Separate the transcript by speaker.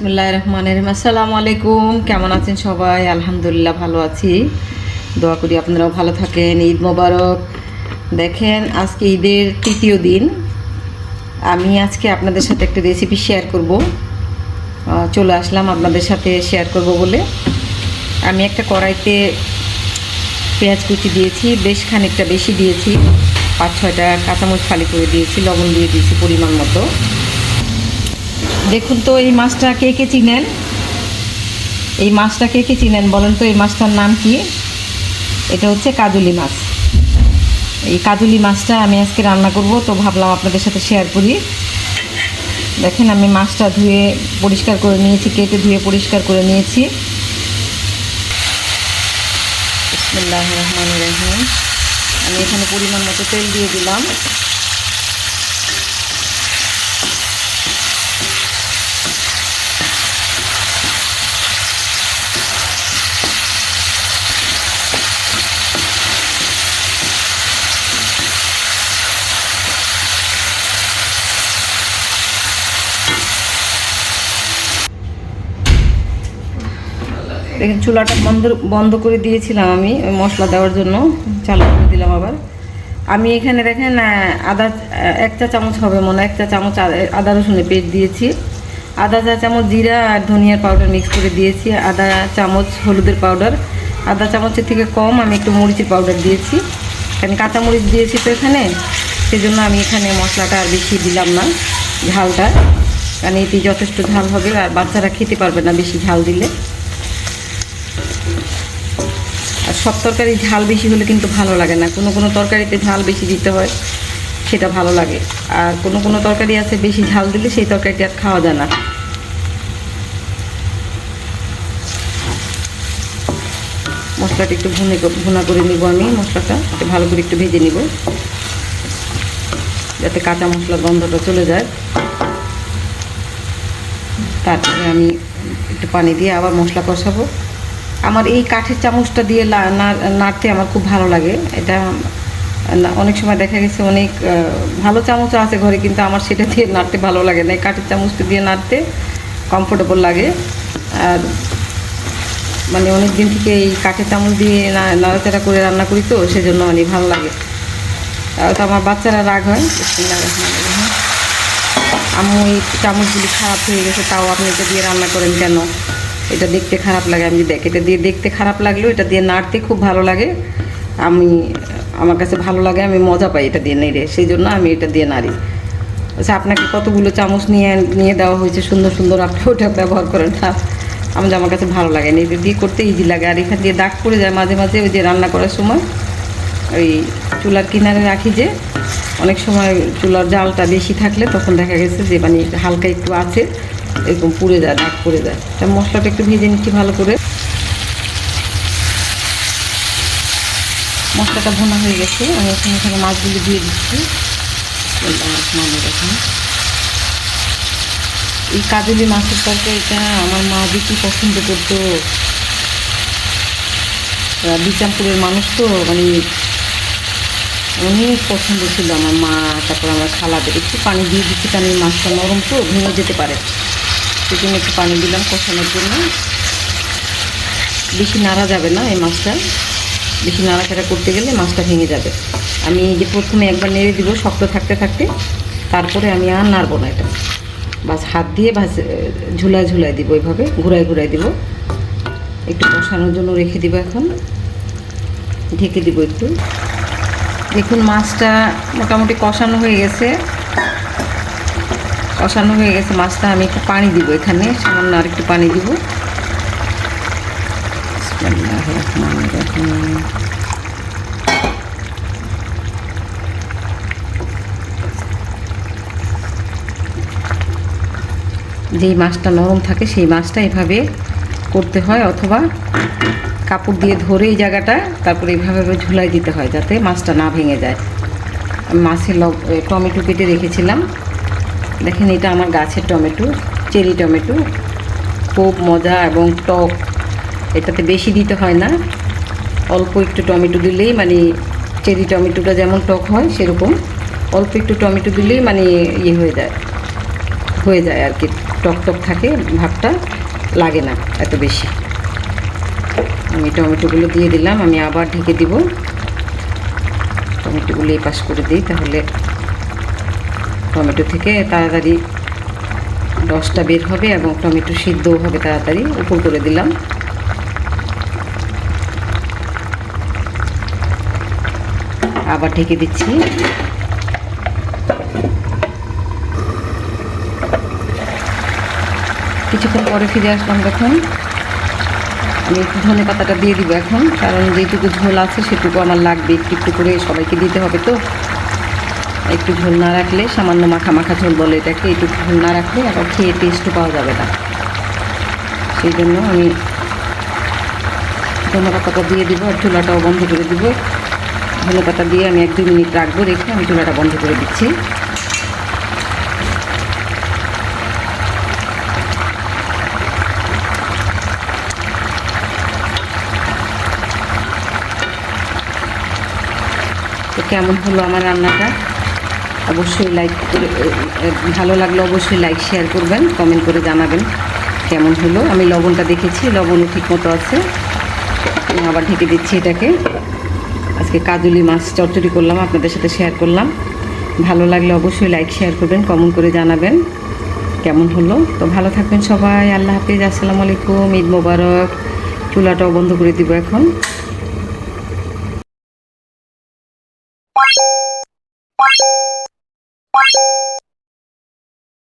Speaker 1: বিসমিল্লাহির রহমানির রহিম। আসসালামু আলাইকুম। কেমন আছেন সবাই? আলহামদুলিল্লাহ ভালো আছি। দোয়া করি আপনারাও ভালো থাকেন। ঈদ মোবারক। দেখেন আজকে ঈদের তৃতীয় দিন। আমি আজকে আপনাদের সাথে একটা রেসিপি শেয়ার করব। চলে আসলাম আপনাদের সাথে শেয়ার করব বলে। আমি একটা কড়াইতে পেঁয়াজ কুচি দিয়েছি, বেশ খানিকটা বেশি দিয়েছি, 5-6টা কাঁচামরিচ ফালি করে দিয়েছি, লবণ দিয়ে দিয়েছি পরিমাণ মতো। দেখুন তো এই মাছটা কে কে চিনেন? এই মাছটা কে কে চিনেন বলেন তো? এই মাছটার নাম কি? এটা হচ্ছে কাজুলি মাছ। এই কাজুলি মাছটা আমি আজকে রান্না করব, তো ভাবলাম আপনাদের সাথে শেয়ার করি। দেখেন আমি মাছটা ধুয়ে পরিষ্কার করে নিয়েছি, কেটে ধুয়ে পরিষ্কার করে নিয়েছি। বিসমিল্লাহির রহমানির রহিম। আমি এখানে পরিমাণ মতো তেল দিয়ে দিলাম। দেখেন চুলাটা বন্ধ করে দিয়েছিলাম আমি মশলা দেওয়ার জন্য, চালু করে দিলাম আবার। আমি এখানে দেখেন আদা 1 চা চামচ হবে মনে হয়, 1 চা চামচ আদা রসুনের পেস্ট দিয়েছি, আধা চা চামচ জিরা আর ধনিয়ার পাউডার মিক্স করে দিয়েছি, আধা চামচ হলুদের পাউডার, আধা চামচের থেকে কম আমি একটু মরিচের পাউডার দিয়েছি। কারণ কাঁচামরিচ দিয়েছি তো এখানে, সেজন্য আমি এখানে মশলাটা আর বেশি দিলাম না, ঝালটা। কারণ এটি যথেষ্ট ঝাল হবে, আর বাচ্চারা খেতে পারবে না বেশি ঝাল দিলে। আর সব তরকারি ঝাল বেশি হলে কিন্তু ভালো লাগে না। কোনো কোনো তরকারিতে ঝাল বেশি দিতে হয়, সেটা ভালো লাগে। আর কোনো কোনো তরকারি আছে বেশি ঝাল দিলে সেই তরকারিটা আর খাওয়া যায় না। মশলাটা একটু ভুনা করে নিব আমি। মশলাটা একটু ভালো করে একটু ভেজে নিব, যাতে কাঁচা মশলার গন্ধটা চলে যায়। তারপরে আমি একটু পানি দিয়ে আবার মশলা কষাবো। আমার এই কাঠের চামচটা দিয়ে নাড়তে আমার খুব ভালো লাগে। এটা অনেক সময় দেখা গেছে অনেক ভালো চামচ আছে ঘরে, কিন্তু আমার সেটা দিয়ে নাড়তে ভালো লাগে না। এই কাঠের চামচটা দিয়ে নাড়তে কমফোর্টেবল লাগে। আর মানে অনেক দিন থেকে এই কাঠের চামচ দিয়ে নাড়াচাড়া করে রান্না করি, তো সেজন্য অনেক ভালো লাগে। তো আমার বাচ্চারা রাগ হয়। আম্মু এই চামচগুলি খারাপ হয়ে গেছে, তাও আপনি এটা দিয়ে রান্না করেন কেন? এটা দেখতে খারাপ লাগে। আমি দেখ, এটা দিয়ে দেখতে খারাপ লাগলেও এটা দিয়ে নাড়তে খুব ভালো লাগে। আমার কাছে ভালো লাগে, আমি মজা পাই এটা দিয়ে নেড়ে, সেই জন্য আমি এটা দিয়ে নাড়ি। আচ্ছা, আপনাকে কতগুলো চামচ নিয়ে দেওয়া হয়েছে সুন্দর সুন্দর, আপনি ওটা ব্যবহার করেন না। আমার কাছে ভালো লাগে না, এটা দিয়ে করতে ইজি লাগে। আর এখান দিয়ে দাগ পড়ে যায় মাঝে মাঝে, ওই যে রান্না করার সময় ওই চুলার কিনারে রাখি, যে অনেক সময় চুলার জালটা বেশি থাকলে তখন দেখা গেছে যে মানে হালকা একটু আছে এরকম পুড়ে যায়, দাগ পড়ে যায়। তা মশলাটা একটু ভেজে নিচ্ছি ভালো করে। মশলাটা ভুনা হয়ে গেছে, আমি এখানে মাছগুলো দিয়ে দিচ্ছি। এই কাজুলি মাছের তরকারিটা আমার মা বেশি পছন্দ করতো। বিচামপুরের মানুষ তো, মানে অনেক পছন্দ ছিল আমার মা। তারপর আমার খালাদের একটু পানি দিয়ে দিচ্ছি, কারণ এই মাছটা নরম তো ভেঙে যেতে পারে, সেজন্য একটু পানি দিলাম কষানোর জন্য। বেশি নাড়া যাবে না এই মাছটা, বেশি নাড়াচাড়া করতে গেলে মাছটা ভেঙে যাবে। আমি যে প্রথমে একবার নেড়ে দিব শক্ত থাকতে থাকতে, তারপরে আমি আর নাড়বো না এটা, বাস হাত দিয়ে ঝুলায় দিব, এইভাবে ঘুরায় দিব। একটু কষানোর জন্য রেখে দিব, এখন ঢেকে দিব একটু। দেখুন মাছটা মোটামুটি কষানো হয়ে গেছে মাছটা। আমি একটু পানি দিব এখানে, সামান্য আর একটু পানি দিব। যেই মাছটা নরম থাকে সেই মাছটা এভাবে করতে হয়, অথবা কাপড় দিয়ে ধরে এই জায়গাটা, তারপরে এইভাবে ঝুলাই দিতে হয় যাতে মাছটা না ভেঙে যায়। মাছের টমেটো কেটে রেখেছিলাম। দেখেন এটা আমার গাছের টমেটো, চেরি টমেটো, খুব মজা এবং টক। এটাতে বেশি দিতে হয় না, অল্প একটু টমেটো দিলেই মানে চেরি টমেটোটা যেমন টক হয় সেরকম অল্প একটু টমেটো দিলেই মানে হয়ে যায় আর কি। টক টক থাকে, ভাবটা লাগে না এত বেশি। আমি টমেটোগুলো দিয়ে দিলাম, আমি আবার ঢেকে দিব। টমেটোগুলো এই পাশ করে দিই, তাহলে টমেটো থেকে তাড়াতাড়ি রসটা বের হবে এবং টমেটো সিদ্ধও হবে তাড়াতাড়ি। উপর করে দিলাম। আবার ঢেকে দিচ্ছি। কিছুক্ষণ পরে ফিরে আসলাম। দেখুন আমি একটু ধনে পাতাটা দিয়ে দিব এখন, কারণ যেটুকু ঝোল আছে সেটুকু আমার লাগবে, একটু একটু করে সবাইকে দিতে হবে। তো একটু ঝোল না রাখলে, সামান্য মাখা মাখা ঝোল বলে এটাকে, একটু ঝোল না রাখলে আবার খেয়ে টেস্টও পাওয়া যাবে না। সেই জন্য আমি ধনে পাতাটা দিয়ে দিব আর চুলাটাও বন্ধ করে দিব। ধনে পাতা দিয়ে আমি 1-2 মিনিট রাখবো, রেখে আমি চুলাটা বন্ধ করে দিচ্ছি। তো কেমন হলো আমার রান্নাটা অবশ্যই লাইক করে, ভালো লাগলে অবশ্যই লাইক শেয়ার করবেন, কমেন্ট করে জানাবেন কেমন হলো। আমি লবণটা দেখেছি, লবণও ঠিক মতো আছে। আবার ঢেকে দিচ্ছি এটাকে। আজকে কাজুলি মাছ চচ্চড়ি করলাম, আপনাদের সাথে শেয়ার করলাম। ভালো লাগলে অবশ্যই লাইক শেয়ার করবেন, কমেন্ট করে জানাবেন কেমন হলো। তো ভালো থাকবেন সবাই। আল্লাহ হাফিজ, আসসালামু আলাইকুম, ঈদ মোবারক। চুলাটাও বন্ধ করে দিব এখন।